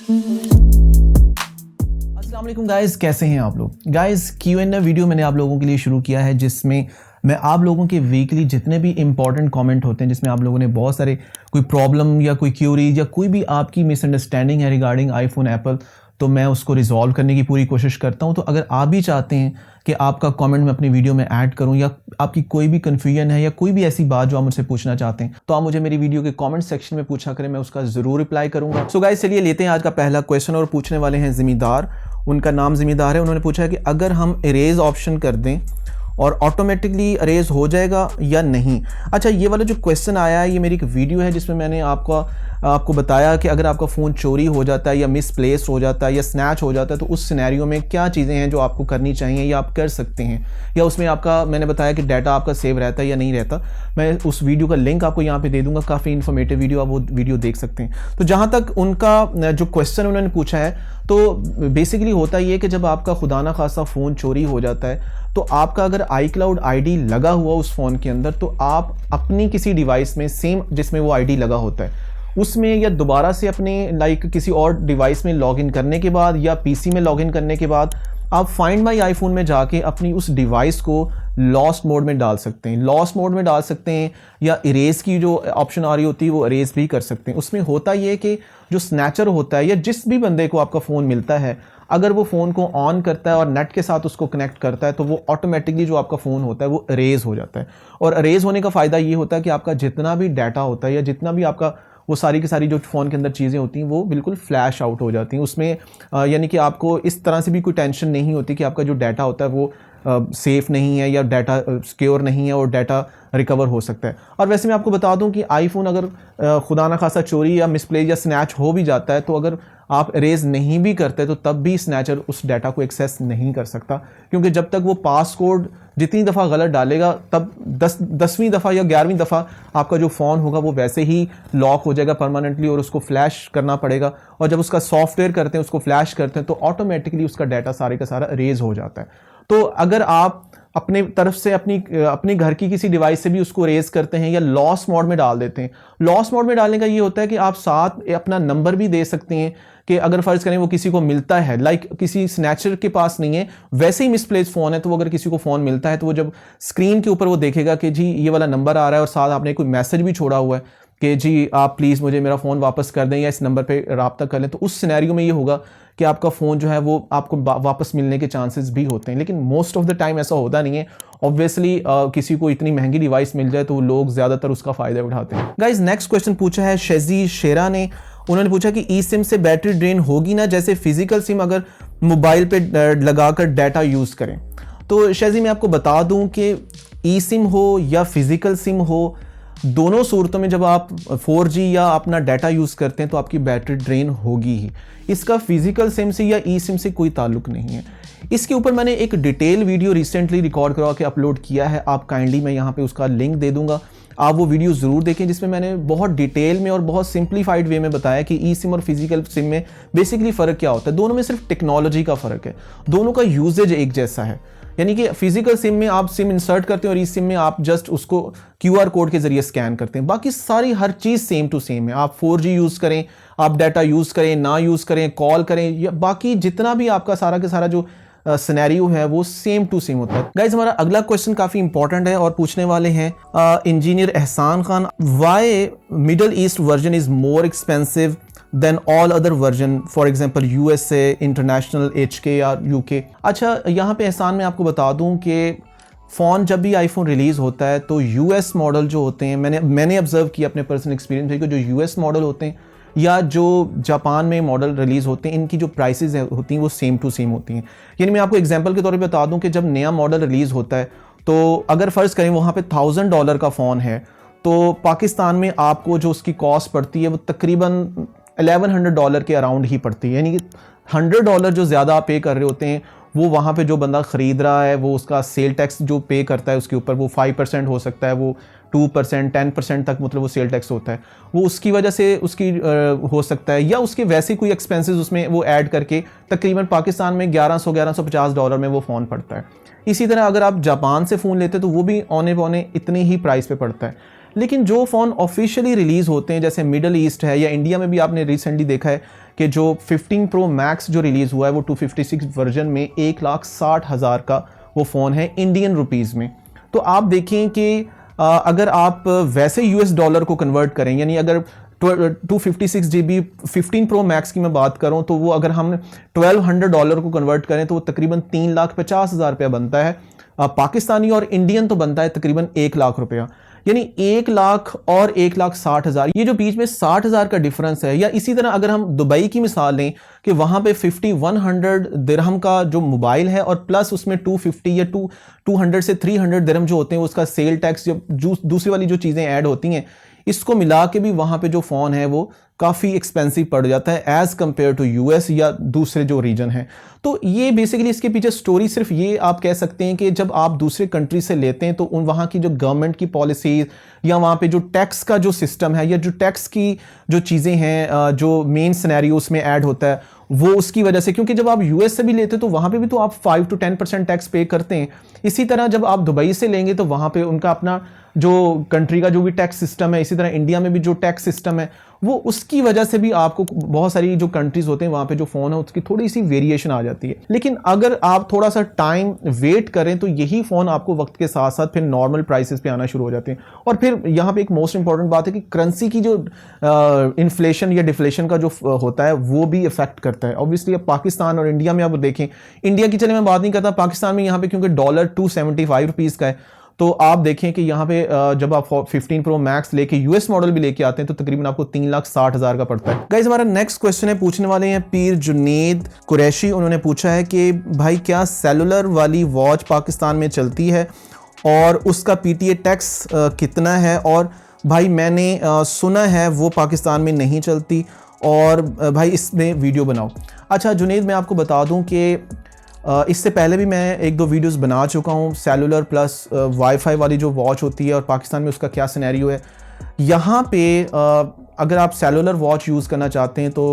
अस्सलाम वालेकुम गाइस, कैसे हैं आप लोग। गाइस Q&A वीडियो मैंने आप लोगों के लिए शुरू किया है जिसमें मैं आप लोगों के वीकली जितने भी इंपॉर्टेंट कमेंट होते हैं जिसमें आप लोगों ने बहुत सारे कोई प्रॉब्लम या कोई क्यूरीज या कोई भी आपकी मिसअंडरस्टैंडिंग है रिगार्डिंग आईफोन एप्पल, तो मैं उसको रिजॉल्व करने की पूरी कोशिश करता हूं। तो अगर आप भी चाहते हैं कि आपका कमेंट मैं अपनी वीडियो में ऐड करूं या आपकी कोई भी कन्फ्यूजन है या कोई भी ऐसी बात जो आप मुझसे पूछना चाहते हैं, तो आप मुझे मेरी वीडियो के कमेंट सेक्शन में पूछा करें, मैं उसका ज़रूर रिप्लाई करूंगा। सो गाइस चलिए लेते हैं आज का पहला क्वेश्चन और पूछने वाले हैं ज़िम्मेदार। उनका नाम ज़िम्मेदार है। उन्होंने पूछा है कि अगर हम इरेज ऑप्शन कर दें और ऑटोमेटिकली अरेज हो जाएगा या नहीं। अच्छा, ये वाला जो क्वेश्चन आया है ये मेरी एक वीडियो है जिसमें मैंने आपको बताया कि अगर आपका फ़ोन चोरी हो जाता है या मिसप्लेस हो जाता है या स्नैच हो जाता है तो उस सिनेरियो में क्या चीज़ें हैं जो आपको करनी चाहिए या आप कर सकते हैं, या उसमें आपका मैंने बताया कि डाटा आपका सेव रहता है या नहीं रहता। मैं उस वीडियो का लिंक आपको यहाँ पे दे दूंगा, काफ़ी इन्फॉर्मेटिव वीडियो, आप वो वीडियो देख सकते हैं। तो जहाँ तक उनका जो क्वेश्चन उन्होंने पूछा है, तो बेसिकली होता ये कि जब आपका खुदा ना खासा फ़ोन चोरी हो जाता है तो आपका अगर iCloud आईडी लगा हुआ उस फ़ोन के अंदर, तो आप अपनी किसी डिवाइस में सेम जिसमें वो आईडी लगा होता है उसमें या दोबारा से अपने किसी और डिवाइस में लॉगिन करने के बाद या पीसी में लॉगिन करने के बाद आप फाइंड माई आईफोन में जाके अपनी उस डिवाइस को लॉस्ट मोड में डाल सकते हैं, लॉस्ट मोड में डाल सकते हैं, या इरेज की जो ऑप्शन आ रही होती है वो इरेज भी कर सकते हैं। उसमें होता ये कि जो स्नैचर होता है या जिस भी बंदे को आपका फ़ोन मिलता है, अगर वो फ़ोन को ऑन करता है और नेट के साथ उसको कनेक्ट करता है तो वो ऑटोमेटिकली जो आपका फ़ोन होता है वो इरेज हो जाता है। और इरेज होने का फ़ायदा ये होता है कि आपका जितना भी डाटा होता है या जितना भी आपका वो सारी की सारी जो फ़ोन के अंदर चीज़ें होती हैं वो बिल्कुल फ्लैश आउट हो जाती हैं। उसमें यानी कि आपको इस तरह से भी कोई टेंशन नहीं होती कि आपका जो डाटा होता है वो सेफ़ नहीं है या डाटा सिक्योर नहीं है और डाटा रिकवर हो सकता है। और वैसे मैं आपको बता दूं कि आईफोन अगर खुदा ना खासा चोरी या मिसप्लेस या स्नैच हो भी जाता है तो अगर आप इरेज नहीं भी करते तो तब भी स्नैचर उस डाटा को एक्सेस नहीं कर सकता, क्योंकि जब तक वो पासकोड जितनी दफ़ा गलत डालेगा तब 10वीं दफ़ा या 11वीं दफ़ा आपका जो फ़ोन होगा वो वैसे ही लॉक हो जाएगा परमानेंटली और उसको फ्लैश करना पड़ेगा। और जब उसका सॉफ्टवेयर करते हैं, उसको फ्लैश करते हैं, तो ऑटोमेटिकली उसका डाटा सारे का सारा इरेज हो जाता है। तो अगर आप अपने तरफ से अपने घर की किसी डिवाइस से भी उसको रेज करते हैं या लॉस्ट मोड में डाल देते हैं, लॉस्ट मोड में डालने का ये होता है कि आप साथ अपना नंबर भी दे सकते हैं कि अगर फ़र्ज़ करें वो किसी को मिलता है, किसी स्नैचर के पास नहीं है, वैसे ही मिसप्लेस फ़ोन है, तो वो अगर किसी को फ़ोन मिलता है तो वो जब स्क्रीन के ऊपर वो देखेगा कि जी ये वाला नंबर आ रहा है और साथ आपने कोई मैसेज भी छोड़ा हुआ है कि जी आप प्लीज़ मुझे मेरा फ़ोन वापस कर दें या इस नंबर पे रब्ता कर लें, तो उस सिनेरियो में ये होगा कि आपका फ़ोन जो है वो आपको वापस मिलने के चांसेस भी होते हैं। लेकिन मोस्ट ऑफ द टाइम ऐसा होता नहीं है। ऑब्वियसली किसी को इतनी महंगी डिवाइस मिल जाए तो लोग ज़्यादातर उसका फ़ायदा उठाते हैं। गाइज नेक्स्ट क्वेश्चन पूछा है शेजी शेरा ने। उन्होंने पूछा कि ई सिम से बैटरी ड्रेन होगी ना, जैसे फिजिकल सिम अगर मोबाइल पे लगाकर डाटा यूज़ करें। तो शेजी मैं आपको बता दूं कि ई सिम हो या फिजिकल सिम हो, दोनों सूरतों में जब आप 4G या अपना डाटा यूज़ करते हैं तो आपकी बैटरी ड्रेन होगी ही। इसका फिजिकल सिम से या ई सिम से कोई ताल्लुक नहीं है। इसके ऊपर मैंने एक डिटेल वीडियो रिसेंटली रिकॉर्ड करवा के अपलोड किया है, आप काइंडली मैं यहाँ पे उसका लिंक दे दूंगा, आप वो वीडियो ज़रूर देखें, जिसमें मैंने बहुत डिटेल में और बहुत सिंप्लीफाइड वे में बताया कि ई सिम और फिजिकल सिम में बेसिकली फ़र्क क्या होता है। दोनों में सिर्फ टेक्नोलॉजी का फ़र्क है, दोनों का यूजेज एक जैसा है। यानी कि फिजिकल सिम में आप सिम इंसर्ट करते हैं और ई सिम में आप जस्ट उसको QR कोड के जरिए स्कैन करते हैं, बाकी सारी हर चीज़ सेम टू सेम है। आप 4G यूज़ करें, आप डाटा यूज़ करें ना यूज़ करें, कॉल करें, या बाकी जितना भी आपका सारा के सारा जो सिनेरियो है वो सेम टू सेम होता है। गाइज हमारा अगला क्वेश्चन काफ़ी इंपॉर्टेंट है और पूछने वाले हैं engineer Ehsan Khan, why middle east version is more expensive than all other version, for example USA, international, HK या UK। अच्छा, यहाँ पे एहसान मैं आपको बता दूँ कि फ़ोन जब भी आईफोन रिलीज़ होता है तो US मॉडल जो होते हैं, मैंने ऑब्जर्व किया अपने पर्सनल एक्सपीरियंस है कि जो US मॉडल होते हैं या जो जापान में मॉडल रिलीज़ होते हैं, इनकी जो प्राइसेस होती हैं वो सेम टू सेम होती हैं। यानी मैं आपको एग्जांपल के तौर पे बता दूं कि जब नया मॉडल रिलीज़ होता है तो अगर फ़र्ज़ करें वहाँ पे $1000 का फ़ोन है तो पाकिस्तान में आपको जो उसकी कॉस्ट पड़ती है वो तकरीबन $1100 के अराउंड ही पड़ती है। यानी कि $100 जो ज़्यादा आप पे कर रहे होते हैं वो वहाँ पे जो बंदा ख़रीद रहा है वो उसका सेल टैक्स जो पे करता है उसके ऊपर वो 5% हो सकता है, वो 2%, 10% तक मतलब वो सेल टैक्स होता है, वो उसकी वजह से उसकी हो सकता है, या उसके वैसे कोई एक्सपेंसेस उसमें वो ऐड करके तकरीबन पाकिस्तान में $1150 में वो फ़ोन पड़ता है। इसी तरह अगर आप जापान से फ़ोन लेते तो वो भी औने पौने इतने ही प्राइस पे पड़ता है। लेकिन जो फ़ोन ऑफिशियली रिलीज़ होते हैं जैसे मिडल ईस्ट है या इंडिया में भी आपने रिसेंटली देखा है कि जो 15 Pro Max जो रिलीज़ हुआ है वो 256 वर्जन में 1,60,000 का वो फ़ोन है इंडियन रुपीज़ में। तो आप देखें कि अगर आप वैसे यूएस डॉलर को कन्वर्ट करें, यानी अगर 256 GB 15 Pro Max की मैं बात करूं तो वो अगर हम $1,200 को कन्वर्ट करें तो वो तकरीबन 3,50,000 रुपया बनता है पाकिस्तानी, और इंडियन तो बनता है तकरीबन 1 लाख रुपया। यानी 1 लाख और 1,60,000, ये जो बीच में 60,000 का डिफरेंस है। या इसी तरह अगर हम दुबई की मिसाल लें कि वहां पे 5100 दिरहम का जो मोबाइल है और प्लस उसमें 250 या 200 से 300 दिरहम जो होते हैं उसका सेल टैक्स, जो दूसरी वाली जो चीज़ें ऐड होती हैं, इसको मिला के भी वहां पे जो फ़ोन है वो काफ़ी एक्सपेंसिव पड़ जाता है एज़ कंपेयर टू यूएस या दूसरे जो रीजन हैं। तो ये बेसिकली इसके पीछे स्टोरी सिर्फ ये आप कह सकते हैं कि जब आप दूसरे कंट्री से लेते हैं तो उन वहाँ की जो गवर्नमेंट की पॉलिसीज़ या वहाँ पे जो टैक्स का जो सिस्टम है या जो टैक्स की जो चीज़ें हैं जो मेन सिनेरियो उसमें ऐड होता है वो उसकी वजह से, क्योंकि जब आप यूएस से भी लेते हैं तो वहाँ पे भी तो आप 5 to 10% टैक्स पे करते हैं। इसी तरह जब आप दुबई से लेंगे तो वहाँ पे उनका अपना जो कंट्री का जो भी टैक्स सिस्टम है, इसी तरह इंडिया में भी जो टैक्स सिस्टम है वो उसकी वजह से भी आपको बहुत सारी जो कंट्रीज होते हैं वहाँ पे जो फ़ोन है उसकी थोड़ी सी वेरिएशन आ जाती है। लेकिन अगर आप थोड़ा सा टाइम वेट करें तो यही फ़ोन आपको वक्त के साथ साथ फिर नॉर्मल प्राइसेस पे आना शुरू हो जाते हैं। और फिर यहाँ पे एक मोस्ट इंपॉर्टेंट बात है कि करेंसी की जो इन्फ्लेशन या डिफ्लेशन का जो होता है वो भी इफेक्ट करता है। ऑब्वियसली अब पाकिस्तान और इंडिया में आप देखें, इंडिया की चले मैं बात नहीं करता, पाकिस्तान में यहाँ पे क्योंकि डॉलर 275 रुपीज़ का है, तो आप देखें कि यहाँ पे जब आप 15 Pro Max लेके यूएस मॉडल भी लेके आते हैं तो तकरीबन आपको 3,60,000 का पड़ता है। गाइस हमारा नेक्स्ट क्वेश्चन है, पूछने वाले हैं पीर जुनेद कुरैशी। उन्होंने पूछा है कि भाई क्या सेलुलर वाली वॉच पाकिस्तान में चलती है और उसका पीटीए टैक्स कितना है, और भाई मैंने सुना है वो पाकिस्तान में नहीं चलती और भाई इसमें वीडियो बनाओ। अच्छा जुनेद, मैं आपको बता दूं कि इससे पहले भी मैं 1-2 वीडियोस बना चुका हूँ सेलुलर प्लस वाईफाई वाली जो वॉच होती है और पाकिस्तान में उसका क्या सिनेरियो है। यहाँ पे अगर आप सेलुलर वॉच यूज़ करना चाहते हैं तो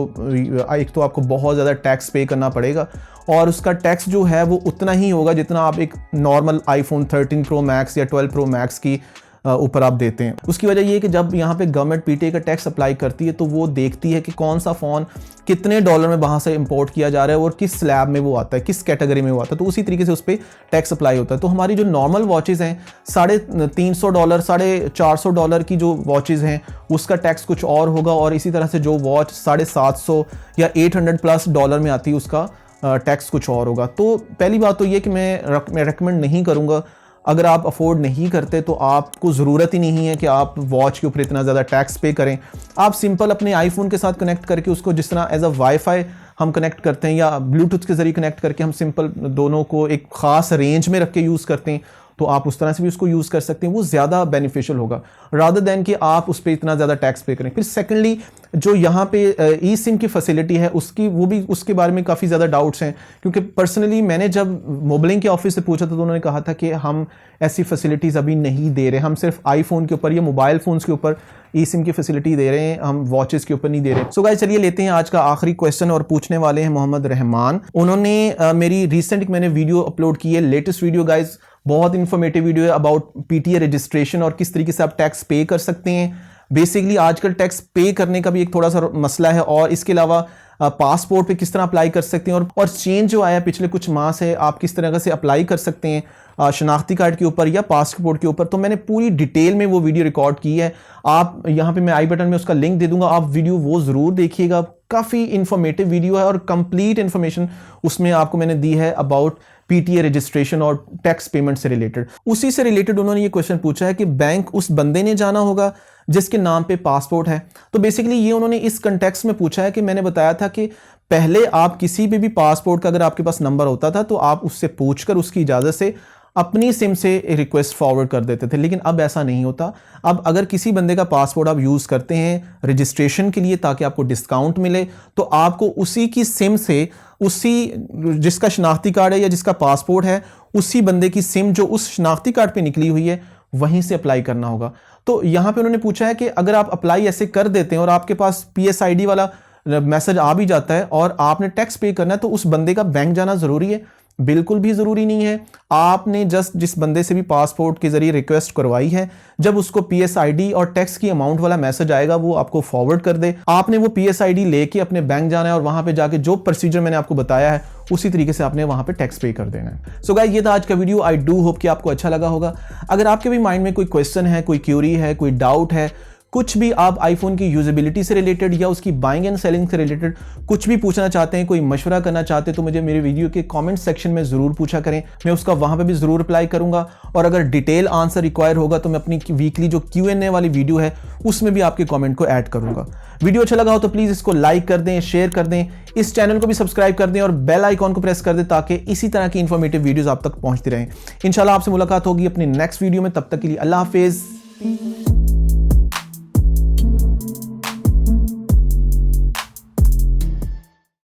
एक तो आपको बहुत ज़्यादा टैक्स पे करना पड़ेगा और उसका टैक्स जो है वो उतना ही होगा जितना आप एक नॉर्मल आईफोन 13 Pro Max या 12 Pro Max की ऊपर आप देते हैं। उसकी वजह ये है कि जब यहाँ पे गवर्नमेंट पीटीए का टैक्स अप्लाई करती है तो वो देखती है कि कौन सा फ़ोन कितने डॉलर में वहाँ से इंपोर्ट किया जा रहा है और किस स्लैब में वो आता है, किस कैटेगरी में वो आता है, तो उसी तरीके से उस पर टैक्स अप्लाई होता है। तो हमारी जो नॉर्मल वॉचेज़ हैं $350, $450 की जो वॉचेज़ हैं उसका टैक्स कुछ और होगा, और इसी तरह से जो वॉच $750 या $800+ में आती है उसका टैक्स कुछ और होगा। तो पहली बात तो ये कि मैं रेकमेंड नहीं करूँगा, अगर आप अफोर्ड नहीं करते तो आपको ज़रूरत ही नहीं है कि आप वॉच के ऊपर इतना ज़्यादा टैक्स पे करें। आप सिंपल अपने आईफोन के साथ कनेक्ट करके उसको जिस तरह एज अ वाईफाई हम कनेक्ट करते हैं या ब्लूटूथ के ज़रिए कनेक्ट करके हम सिंपल दोनों को एक ख़ास रेंज में रख के यूज़ करते हैं, तो आप उस तरह से भी उसको यूज़ कर सकते हैं। वो ज़्यादा बेनिफिशियल होगा रादर दैन कि आप उस पर इतना ज़्यादा टैक्स पे करें। फिर सेकेंडली जो यहाँ पे ई सिम की फैसिलिटी है उसके बारे में काफ़ी ज़्यादा डाउट्स हैं, क्योंकि पर्सनली मैंने जब मोबलिंग के ऑफिस से पूछा था तो उन्होंने कहा था कि हम ऐसी फैसिलिटीज़ अभी नहीं दे रहे, हम सिर्फ आईफोन के ऊपर या मोबाइल फ़ोन्स के ऊपर ई सिम की फैसिलिटी दे रहे हैं, हम वॉचेस के ऊपर नहीं दे रहे। सो गाइस चलिए लेते हैं आज का आखिरी क्वेश्चन, और पूछने वाले हैं मोहम्मद रहमान। उन्होंने मेरी रिसेंट मैंने वीडियो अपलोड की है, लेटेस्ट वीडियो गाइज, बहुत इंफॉर्मेटिव वीडियो है अबाउट पीटीए रजिस्ट्रेशन और किस तरीके से आप टैक्स पे कर सकते हैं। बेसिकली आजकल टैक्स पे करने का भी एक थोड़ा सा मसला है, और इसके अलावा पासपोर्ट पे किस तरह अप्लाई कर सकते हैं, और चेंज जो आया पिछले कुछ माह से आप किस तरह से अप्लाई कर सकते हैं शनाख्ती कार्ड के ऊपर या पासपोर्ट के ऊपर। तो मैंने पूरी डिटेल में वो वीडियो रिकॉर्ड की है, आप यहाँ पे मैं आई बटन में उसका लिंक दे दूंगा, आप वीडियो वो ज़रूर देखिएगा। काफ़ी इंफॉर्मेटिव वीडियो है और कंप्लीट इन्फॉर्मेशन उसमें आपको मैंने दी है अबाउट पीटीए रजिस्ट्रेशन और टैक्स पेमेंट से रिलेटेड। उसी से रिलेटेड उन्होंने ये क्वेश्चन पूछा है कि बैंक उस बंदे ने जाना होगा जिसके नाम पे पासपोर्ट है। तो बेसिकली ये उन्होंने इस कंटेक्स्ट में पूछा है कि मैंने बताया था कि पहले आप किसी पे भी पासपोर्ट का अगर आपके पास नंबर होता था तो आप उससे पूछकर उसकी इजाज़त से अपनी सिम से रिक्वेस्ट फॉरवर्ड कर देते थे, लेकिन अब ऐसा नहीं होता। अब अगर किसी बंदे का पासपोर्ट आप यूज़ करते हैं रजिस्ट्रेशन के लिए ताकि आपको डिस्काउंट मिले, तो आपको उसी की सिम से, उसी जिसका शनाख्ती कार्ड है या जिसका पासपोर्ट है, उसी बंदे की सिम जो उस शनाख्ती कार्ड पे निकली हुई है वहीं से अप्लाई करना होगा। तो यहाँ पे उन्होंने पूछा है कि अगर आप अप्लाई ऐसे कर देते हैं और आपके पास PSID वाला मैसेज आ भी जाता है और आपने टैक्स पे करना है, तो उस बंदे का बैंक जाना ज़रूरी है। बिल्कुल भी ज़रूरी नहीं है। आपने जस्ट जिस बंदे से भी पासपोर्ट के ज़रिए रिक्वेस्ट करवाई है, जब उसको PSID और टैक्स की अमाउंट वाला मैसेज आएगा वो आपको फॉरवर्ड कर दे। आपने वो PSID लेके अपने बैंक जाना है और वहां पे जाके जो प्रोसीजर मैंने आपको बताया है उसी तरीके से आपने वहां पे टैक्स पे कर देना है। सो गाइस, ये था आज का वीडियो। आई डू होप कि आपको अच्छा लगा होगा। अगर आपके भी माइंड में कोई क्वेश्चन है, कोई क्यूरी है, कोई डाउट है, कुछ भी आप आईफोन की यूजेबिलिटी से रिलेटेड या उसकी बाइंग एंड सेलिंग से रिलेटेड कुछ भी पूछना चाहते हैं, कोई मशवरा करना चाहते हैं, तो मुझे मेरे वीडियो के कमेंट सेक्शन में ज़रूर पूछा करें। मैं उसका वहाँ पे भी ज़रूर रिप्लाई करूँगा। और अगर डिटेल आंसर रिक्वायर होगा तो मैं अपनी वीकली जो Q&A वाली वीडियो है उसमें भी आपके कमेंट को ऐड करूँगा। वीडियो अच्छा लगा हो तो प्लीज़ इसको लाइक कर दें, शेयर कर दें, इस चैनल को भी सब्सक्राइब कर दें और बेल आइकॉन को प्रेस कर दें ताकि इसी तरह की इंफॉर्मेटिव वीडियोज़ आप तक पहुँचती रहें। इंशाल्लाह आपसे मुलाकात होगी अपनी नेक्स्ट वीडियो में। तब तक के लिए अल्लाह हाफिज़।